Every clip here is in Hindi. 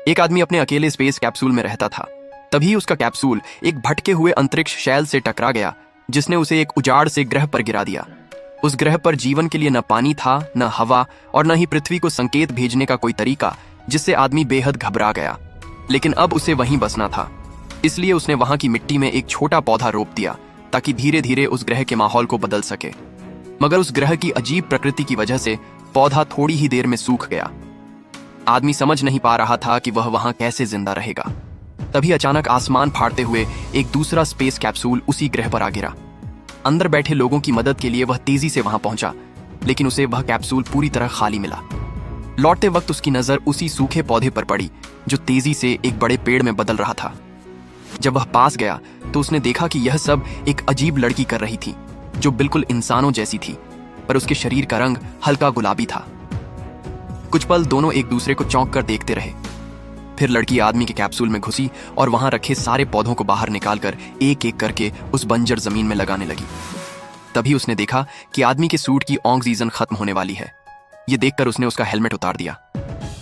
एक आदमी अपने अकेले स्पेस कैप्सूल में रहता था। तभी उसका कैप्सूल एक भटके हुए अंतरिक्ष शैल से टकरा गया, जिसने उसे एक उजाड़ से ग्रह पर गिरा दिया। उस ग्रह पर जीवन के लिए न पानी था, न हवा, और न ही पृथ्वी को संकेत भेजने का कोई तरीका, जिससे आदमी बेहद घबरा गया। लेकिन अब उसे वहीं बसना था, इसलिए उसने वहां की मिट्टी में एक छोटा पौधा रोप दिया ताकि धीरे धीरे उस ग्रह के माहौल को बदल सके। मगर उस ग्रह की अजीब प्रकृति की वजह से पौधा थोड़ी ही देर में सूख गया। आदमी समझ नहीं पा रहा था कि वह वहां कैसे जिंदा रहेगा। तभी अचानक आसमान फाड़ते हुए एक दूसरा स्पेस कैप्सूल उसी ग्रह पर आ गिरा। अंदर बैठे लोगों की मदद के लिए वह तेजी से वहां पहुंचा, लेकिन उसे वह कैप्सूल पूरी तरह खाली मिला। लौटते वक्त उसकी नजर उसी सूखे पौधे पर पड़ी जो तेजी से एक बड़े पेड़ में बदल रहा था। जब वह पास गया तो उसने देखा कि यह सब एक अजीब लड़की कर रही थी, जो बिल्कुल इंसानों जैसी थी, पर उसके शरीर का रंग हल्का गुलाबी था। कुछ पल दोनों एक दूसरे को चौंक कर देखते रहे। फिर लड़की आदमी के कैप्सूल में घुसी और वहां रखे सारे पौधों को बाहर निकालकर एक एक करके उस बंजर जमीन में लगाने लगी। तभी उसने देखा कि आदमी के सूट की ऑक्सीजन खत्म होने वाली है। यह देखकर उसने उसका हेलमेट उतार दिया।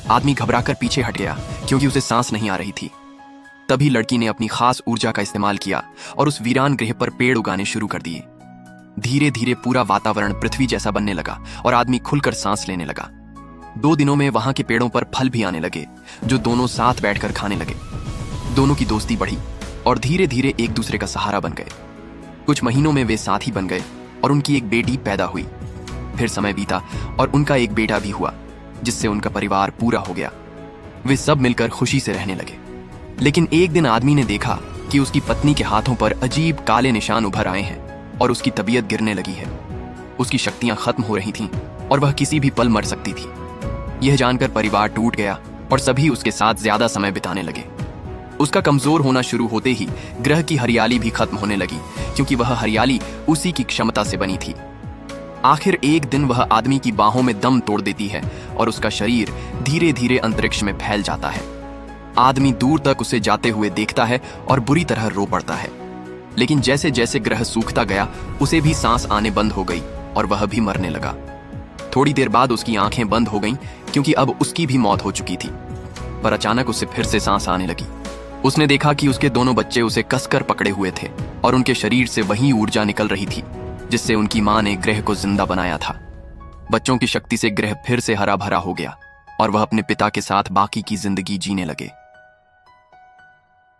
आदमी घबराकर पीछे हट गया क्योंकि उसे सांस नहीं आ रही थी। तभी लड़की ने अपनी खास ऊर्जा का इस्तेमाल किया और उस वीरान ग्रह पर पेड़ उगाने शुरू कर दिए। धीरे धीरे पूरा वातावरण पृथ्वी जैसा बनने लगा और आदमी खुलकर सांस लेने लगा। 2 दिनों में वहां के पेड़ों पर फल भी आने लगे, जो दोनों साथ बैठकर खाने लगे। दोनों की दोस्ती बढ़ी और धीरे धीरे एक दूसरे का सहारा बन गए। कुछ महीनों में वे साथी बन गए और उनकी एक बेटी पैदा हुई। फिर समय बीता और उनका एक बेटा भी हुआ, जिससे उनका परिवार पूरा हो गया। वे सब मिलकर खुशी से रहने लगे। लेकिन एक दिन आदमी ने देखा कि उसकी पत्नी के हाथों पर अजीब काले निशान उभर आए हैं और उसकी तबीयत गिरने लगी है। उसकी शक्तियां खत्म हो रही थीं और वह किसी भी पल मर सकती थी। यह जानकर परिवार टूट गया और सभी उसके साथ ज्यादा समय बिताने लगे। उसका कमजोर होना शुरू होते ही ग्रह की हरियाली भी खत्म होने लगी, क्योंकि वह हरियाली उसी की क्षमता से बनी थी। आखिर एक दिन वह आदमी की बाहों में दम तोड़ देती है और उसका शरीर धीरे धीरे अंतरिक्ष में फैल जाता है। आदमी दूर तक उसे जाते हुए देखता है और बुरी तरह रो पड़ता है। लेकिन जैसे जैसे ग्रह सूखता गया, उसे भी सांस आने बंद हो गई और वह भी मरने लगा। थोड़ी देर बाद उसकी आंखें बंद हो गईं, क्योंकि अब उसकी भी मौत हो चुकी थी। पर अचानक उसे फिर से सांस आने लगी। उसने देखा कि उसके दोनों बच्चे उसे कसकर पकड़े हुए थे और उनके शरीर से वही ऊर्जा निकल रही थी जिससे उनकी मां ने ग्रह को जिंदा बनाया था। बच्चों की शक्ति से ग्रह फिर से हरा भरा हो गया और वह अपने पिता के साथ बाकी की जिंदगी जीने लगे।